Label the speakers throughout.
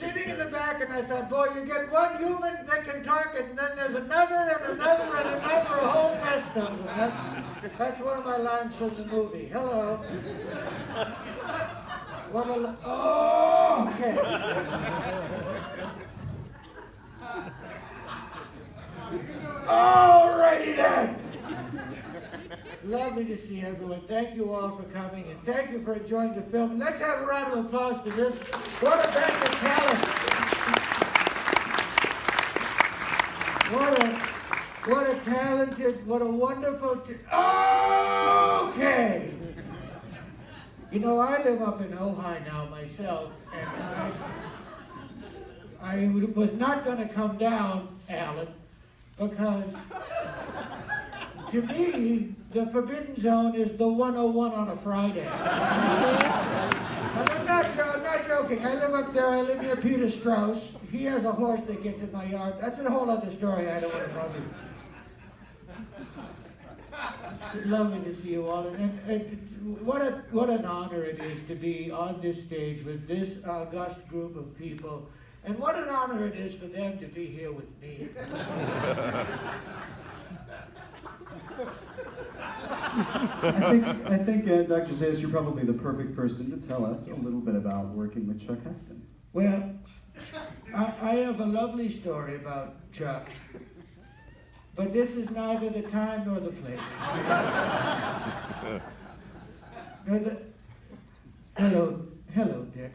Speaker 1: sitting in the back, and I thought, boy, you get one human that can talk, and then there's another, and another, and another, a whole nest of them. That's one of my lines from the movie. Hello. What a... Oh, okay. Alrighty then. Lovely to see everyone. Thank you all for coming, and thank you for enjoying the film. Let's have a round of applause for this. What a bank of talent. What a talented, what a wonderful... Okay. You know, I live up in Ojai now myself, and I was not going to come down, Alan, because to me, the Forbidden Zone is the 101 on a Friday. And I'm not joking. I live up there. I live near Peter Strauss. He has a horse that gets in my yard. That's a whole other story. I don't want to tell you. It's lovely to see you all. And what an honor it is to be on this stage with this august group of people. And what an honor it is for them to be here with me.
Speaker 2: I think Dr. Zaius, you're probably the perfect person to tell us a little bit about working with Chuck Heston.
Speaker 1: Well, I have a lovely story about Chuck, but this is neither the time nor the place. Hello, Dick.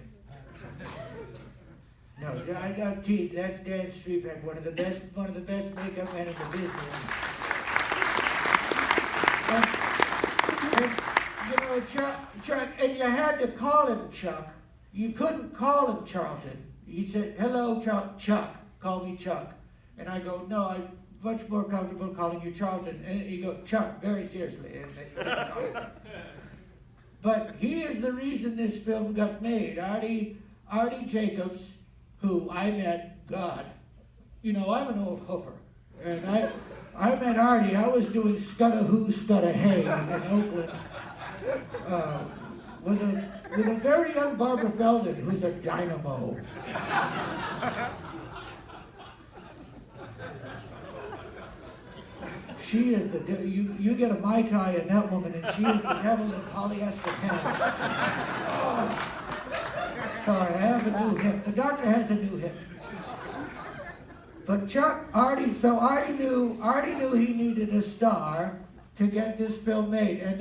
Speaker 1: No, I got teeth. That's Dan Streepak, one of the best makeup men in the business. And, you know, Chuck, and you had to call him Chuck. You couldn't call him Charlton. You said, hello, Chuck, call me Chuck. And I go, no, I'm much more comfortable calling you Charlton. And you go, Chuck, very seriously. But he is the reason this film got made. Artie Jacobs, who I met, God, you know, I'm an old hoofer. And I met Artie. I was doing Scudda-hoo, Scudda-hey in Oakland with a very young Barbara Feldon, who's a dynamo. She is the, you get a Mai Tai in that woman, and she is the devil in polyester pants. Oh. Sorry, I have a new hip. The doctor has a new hip. But Artie knew he needed a star to get this film made, and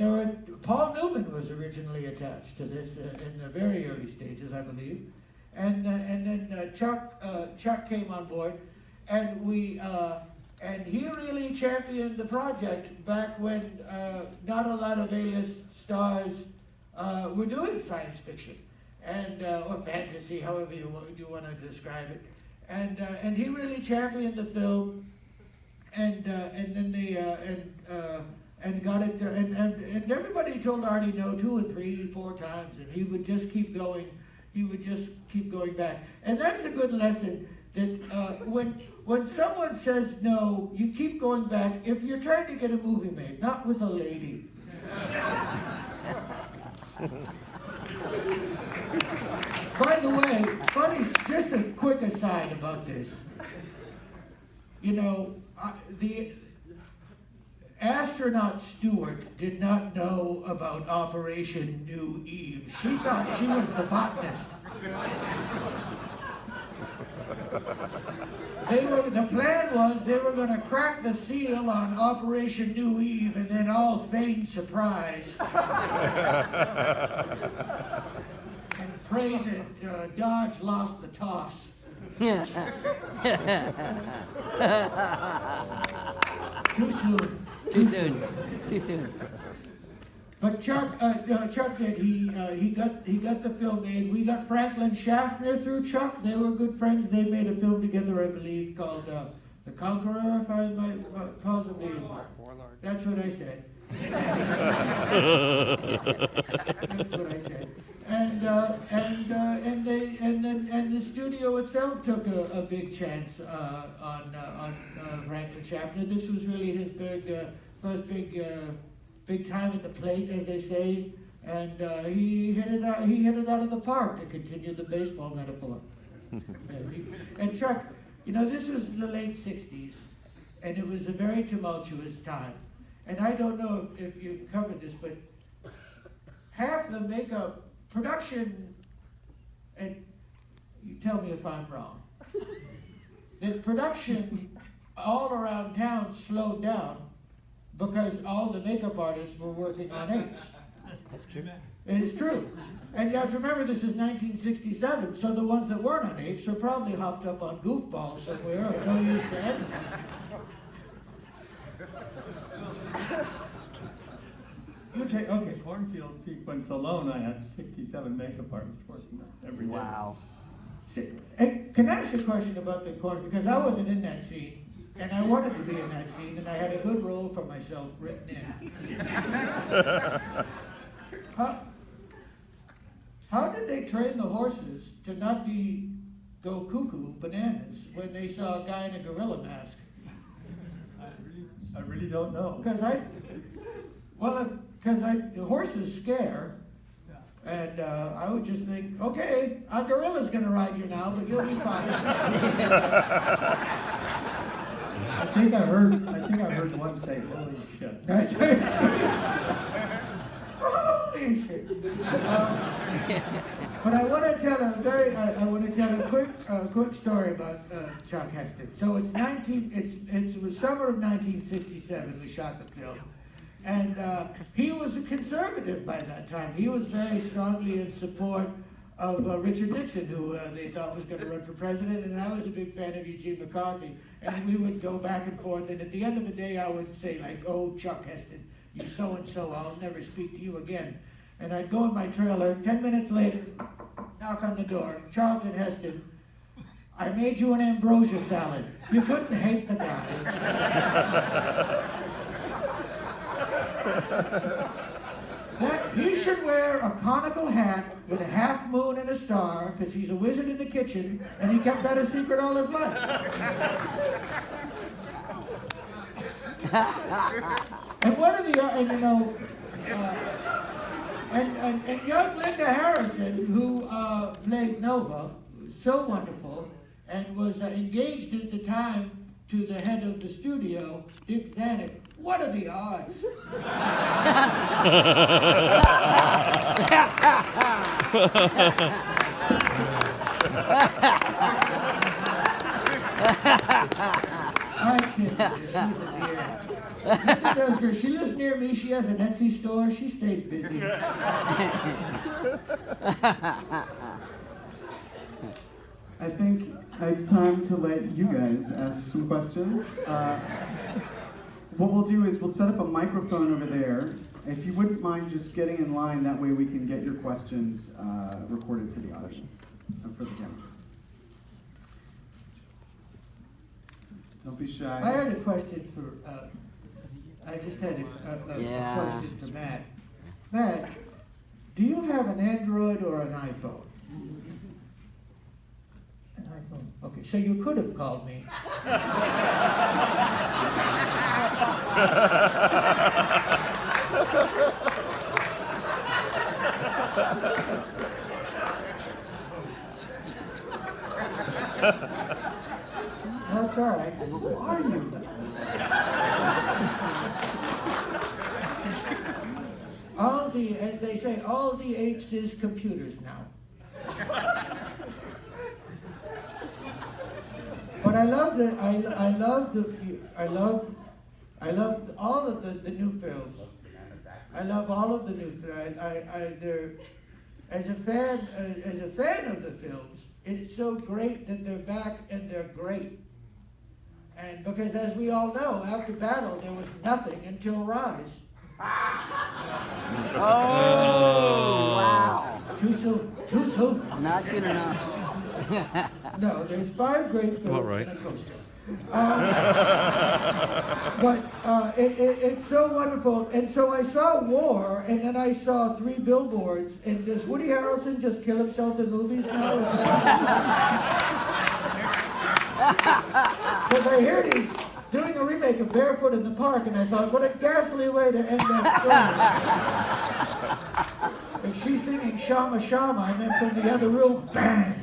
Speaker 1: Paul Newman was originally attached to this in the very early stages, I believe, and then Chuck came on board, and and he really championed the project back when not a lot of A-list stars were doing science fiction and or fantasy, however you want to describe it. And he really championed the film, and then they got it, and everybody told Artie no 2 and 3 and 4 times, and he would just keep going. He would just keep going back, and that's a good lesson. That when someone says no, you keep going back. If you're trying to get a movie made, not with a lady. By the way, funny, just a quick aside about this. You know, the astronaut Stewart did not know about Operation New Eve. She thought she was the botanist. The plan was they were going to crack the seal on Operation New Eve and then all feign surprise. And pray that Dodge lost the toss. Too soon.
Speaker 3: Too soon.
Speaker 1: But Chuck did. He got the film made. We got Franklin Schaffner through Chuck. They were good friends. They made a film together, I believe, called The Conqueror, if I might possibly. That's what I said. That's what I said. And the studio itself took a big chance on Franklin Schaffner. This was really his first big time at the plate, as they say, and he hit it out of the park, to continue the baseball metaphor. And Chuck, you know, this was the late 60s, and it was a very tumultuous time. And I don't know if you covered this, but half the makeup production, and you tell me if I'm wrong, the production all around town slowed down because all the makeup artists were working on Apes.
Speaker 3: That's true.
Speaker 1: It is true. And you have to remember this is 1967, so the ones that weren't on Apes were probably hopped up on goofballs somewhere of no use to anyone. You take, okay.
Speaker 4: The cornfield sequence alone, I had 67 makeup artists working on every day.
Speaker 3: Wow.
Speaker 1: Hey, can I ask a question about the corn? Because I wasn't in that scene, and I wanted to be in that scene, and I had a good role for myself written in. How did they train the horses to not go cuckoo bananas when they saw a guy in a gorilla mask?
Speaker 4: I really don't know.
Speaker 1: Because the horses scare, and I would just think, okay, a gorilla's gonna ride you now, but you'll be fine.
Speaker 4: I think I heard one say, "Holy shit."
Speaker 1: That's right. Holy shit. But I want to tell a quick story about Chuck Heston. So it was summer of 1967 we shot the film. And he was a conservative by that time. He was very strongly in support of Richard Nixon, who they thought was going to run for president, and I was a big fan of Eugene McCarthy. And we would go back and forth, and at the end of the day, I would say, like, "Oh, Chuck Heston, you so-and-so, I'll never speak to you again." And I'd go in my trailer, 10 minutes later, knock on the door, "Charlton Heston, I made you an ambrosia salad." You couldn't hate the guy. He should wear a conical hat with a half moon and a star, because he's a wizard in the kitchen, and he kept that a secret all his life. And one of the, and young Linda Harrison, who played Nova, so wonderful, and was engaged at the time to the head of the studio, Dick Zanuck. What are the odds? I kid you, she's a dear. Linda does great. She lives near me. She has an Etsy store. She stays busy.
Speaker 2: I think it's time to let you guys ask some questions. What we'll do is we'll set up a microphone over there. If you wouldn't mind just getting in line, that way we can get your questions recorded for the audition, for the camera. Don't be shy.
Speaker 1: I had a question for, I just had a question for Matt. Matt, do you have an Android or an iPhone? An iPhone. Okay, so you could have called me. That's all right. Who are you? As they say, all the apes is computers now. But I love all of the new films. I love all of the new films. As a fan of the films, it's so great that they're back and they're great. And because as we all know, after Battle there was nothing until Rise.
Speaker 3: Oh, wow.
Speaker 1: Too soon. Too soon.
Speaker 3: Not soon enough.
Speaker 1: No, there's 5 great films
Speaker 5: right.
Speaker 1: and a coaster. But it's so wonderful. And so I saw War, and then I saw 3 Billboards. And does Woody Harrelson just kill himself in movies now? Because I heard he's doing a remake of Barefoot in the Park, and I thought, what a ghastly way to end that story. And she's singing Shama Shama, and then from the other room, bang!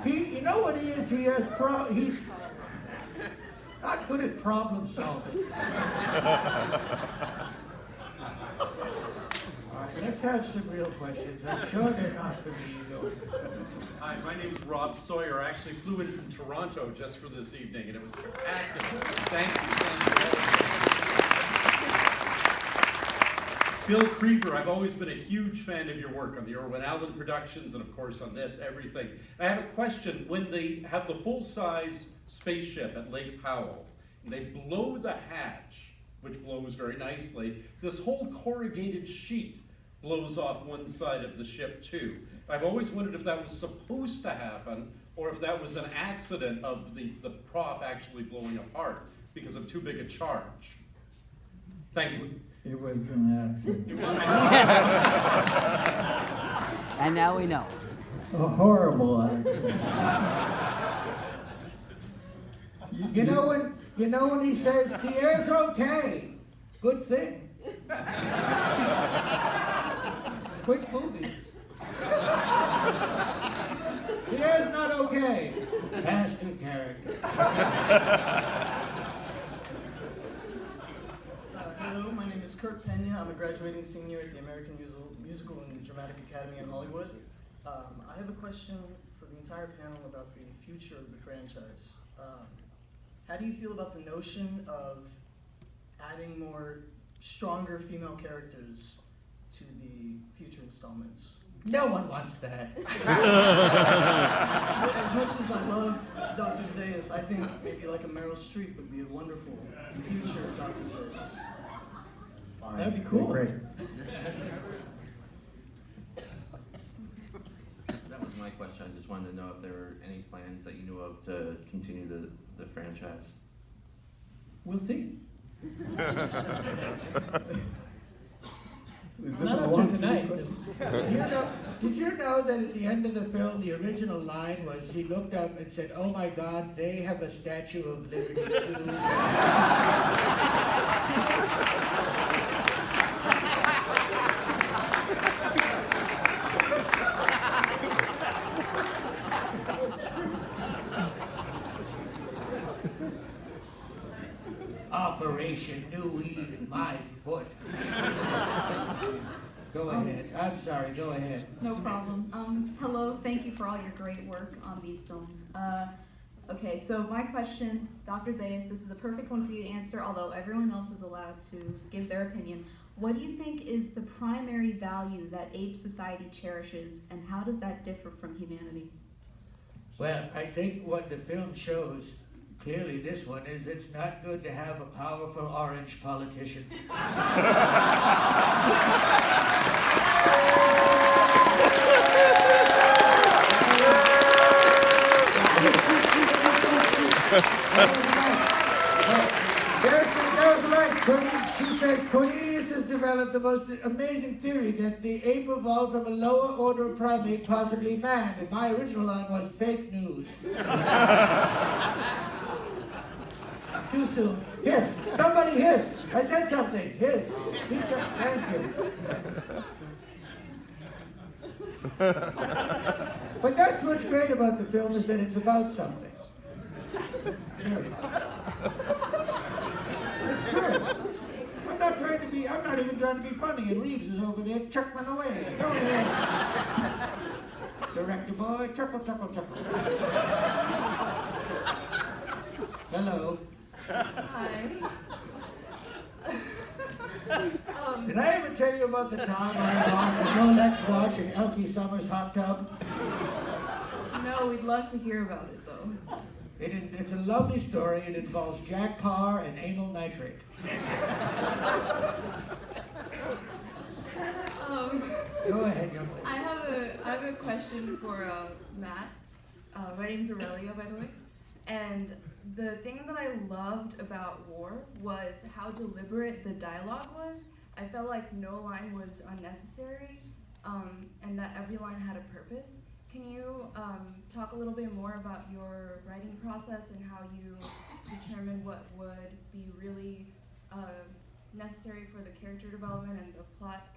Speaker 1: You know what he is? He's not good at problem solving. All right, let's have some real questions. I'm sure they're not for me, though.
Speaker 5: Hi, my name's Rob Sawyer. I actually flew in from Toronto just for this evening, and it was spectacular. Thank you. Bill Creeper, I've always been a huge fan of your work on the Irwin Allen productions, and of course on this, everything. I have a question. When they have the full-size spaceship at Lake Powell, and they blow the hatch, which blows very nicely, this whole corrugated sheet blows off one side of the ship too. I've always wondered if that was supposed to happen, or if that was an accident of the prop actually blowing apart because of too big a charge. Thank you.
Speaker 4: It was an accident.
Speaker 3: And now we know.
Speaker 4: A horrible accident.
Speaker 1: You know when he says the air's okay, good thing. Quick movie. The air's not okay. Master character.
Speaker 6: Hello, my name is Kurt Pena. I'm a graduating senior at the American Musical and Dramatic Academy in Hollywood. I have a question for the entire panel about the future of the franchise. How do you feel about the notion of adding more stronger female characters to the future installments?
Speaker 1: No one wants that.
Speaker 6: As much as I love Dr. Zaius, I think maybe like a Meryl Streep would be a wonderful future Dr. Zaius.
Speaker 4: That'd be cool.
Speaker 2: Great.
Speaker 7: That was my question. I just wanted to know if there were any plans that you knew of to continue the franchise.
Speaker 4: We'll see.
Speaker 2: Is
Speaker 4: Not
Speaker 2: it
Speaker 4: after
Speaker 2: belong to
Speaker 4: tonight.
Speaker 2: this question?
Speaker 1: Did you know that at the end of the film, the original line was he looked up and said, "Oh my God, they have a Statue of Liberty too." Operation New Eve, my foot. Go ahead. I'm sorry, go ahead.
Speaker 8: No problem. Hello, thank you for all your great work on these films. Okay, so my question, Dr. Zaius, this is a perfect one for you to answer, although everyone else is allowed to give their opinion. What do you think is the primary value that ape society cherishes, and how does that differ from humanity?
Speaker 1: Well, I think what the film shows, clearly this one, is it's not good to have a powerful orange politician. She says Cornelius has developed the most amazing theory that the ape evolved from a lower order of primate, possibly man. And my original line was fake news. Too soon. Hiss. Somebody hiss. I said something. Hiss. Thank you. But that's what's great about the film, is that it's about something. It's true. I'm not even trying to be funny, and Reeves is over there chuckling away. Go ahead. Director boy, chuckle, chuckle, chuckle. Hello.
Speaker 8: Hi.
Speaker 1: Did I ever tell you about the time I lost the Rolex watch in Elkie Summers' hot tub?
Speaker 8: No, we'd love to hear about it, though.
Speaker 1: It's a lovely story. It involves Jack Parr and anal nitrate. Go ahead, young lady.
Speaker 8: I have a question for Matt. My name's Aurelia, by the way. And the thing that I loved about War was how deliberate the dialogue was. I felt like no line was unnecessary, and that every line had a purpose. Can you talk a little bit more about your writing process and how you determine what would be really necessary for the character development and the plot?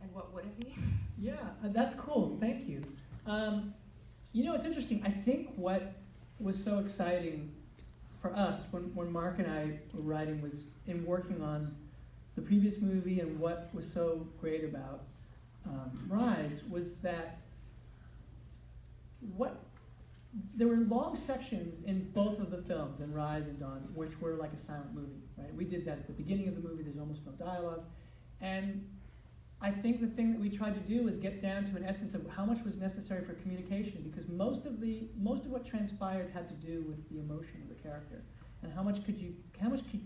Speaker 8: and what would it be?
Speaker 9: Yeah, that's cool. Thank you. You know, it's interesting. I think what was so exciting for us when Mark and I were writing was in working on the previous movie, and what was so great about Rise was that there were long sections in both of the films, in Rise and Dawn, which were like a silent movie, right? We did that at the beginning of the movie. There's almost no dialogue. And I think the thing that we tried to do was get down to an essence of how much was necessary for communication, because most of what transpired had to do with the emotion of the character, and how much could you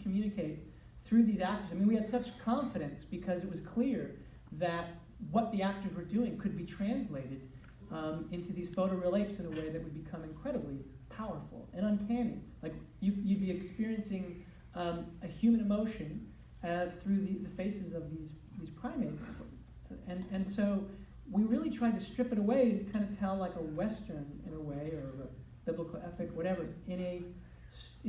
Speaker 9: communicate through these actors. I mean, we had such confidence because it was clear that what the actors were doing could be translated into these photoreal apes in a way that would become incredibly powerful and uncanny. Like you'd be experiencing a human emotion through the faces of these primates, and so we really tried to strip it away and kind of tell like a Western in a way, or a biblical epic, whatever, in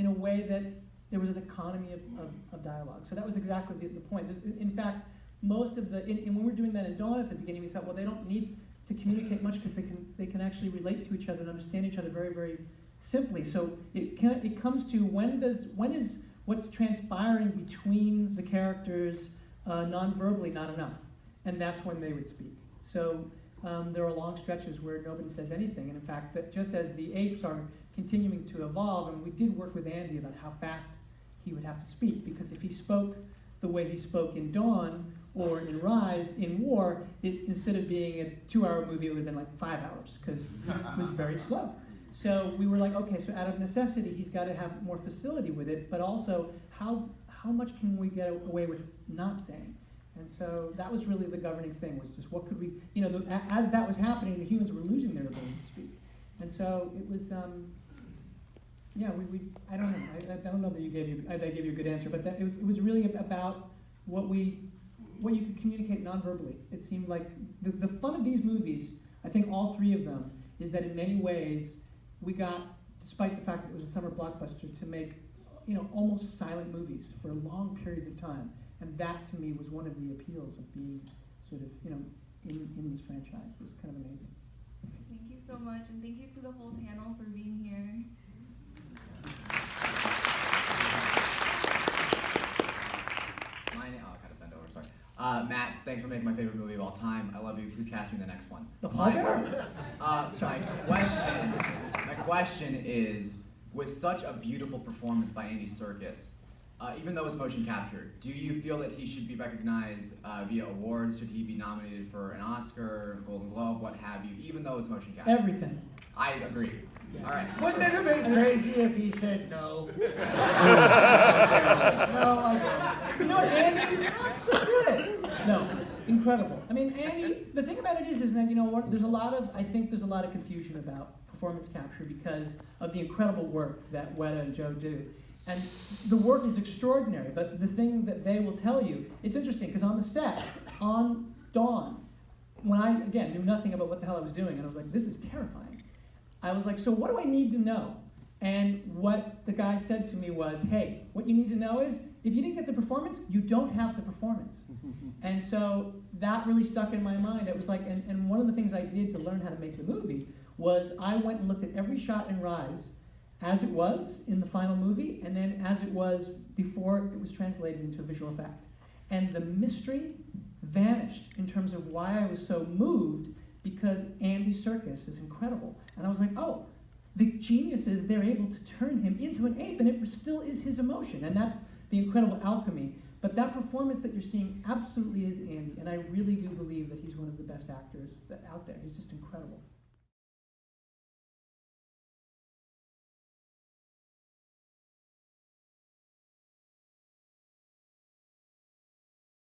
Speaker 9: a way that there was an economy of dialogue. So that was exactly the point. In fact, most of and when we were doing that in Dawn at the beginning, we thought, well, they don't need to communicate much because they can actually relate to each other and understand each other very, very simply. So it comes to when is what's transpiring between the characters non-verbally not enough, and that's when they would speak. So there are long stretches where nobody says anything, and in fact, that just as the apes are continuing to evolve, and we did work with Andy about how fast he would have to speak, because if he spoke the way he spoke in Dawn or in Rise, in War, instead of being a 2-hour movie, it would have been like 5 hours, because it was very slow. So we were like, okay, so out of necessity, he's got to have more facility with it, but also how much can we get away with not saying? And so that was really the governing thing, was just what could we, as that was happening, the humans were losing their ability to speak. And so it was, I don't know. I don't know that I gave you a good answer, but it was really about what you could communicate non-verbally. It seemed like the fun of these movies, I think all three of them, is that in many ways we got, despite the fact that it was a summer blockbuster, to make almost silent movies for long periods of time. And that to me was one of the appeals of being sort of in this franchise. It was kind of amazing.
Speaker 8: Thank you so much, and thank you to the whole panel for being here.
Speaker 10: I'll kind of bend over, sorry. Matt, thanks for making my favorite movie of all time. I love you. Please cast me in the next one.
Speaker 9: The Paul Bear?
Speaker 10: My question is, with such a beautiful performance by Andy Serkis, even though it's motion capture, do you feel that he should be recognized via awards? Should he be nominated for an Oscar, Golden Globe, what have you, even though it's motion capture?
Speaker 9: Everything.
Speaker 10: I agree.
Speaker 9: Yeah.
Speaker 10: All right.
Speaker 1: Wouldn't it have been crazy if he said no? No, I don't.
Speaker 9: Andy, not so good. No, incredible. I mean, Andy, the thing about it is that, there's a lot of confusion about performance capture because of the incredible work that Weta and Joe do. And the work is extraordinary, but the thing that they will tell you, it's interesting, because on the set, on Dawn, when I, again, knew nothing about what the hell I was doing, and I was like, this is terrifying. I was like, so what do I need to know? And what the guy said to me was, hey, what you need to know is, if you didn't get the performance, you don't have the performance. And so that really stuck in my mind. It was like, and one of the things I did to learn how to make the movie was I went and looked at every shot in Rise as it was in the final movie, and then as it was before it was translated into a visual effect. And the mystery vanished in terms of why I was so moved, because Andy Serkis is incredible. And I was like, oh, the genius is they're able to turn him into an ape, and it still is his emotion, and that's the incredible alchemy. But that performance that you're seeing absolutely is Andy, and I really do believe that he's one of the best actors out there. He's just incredible.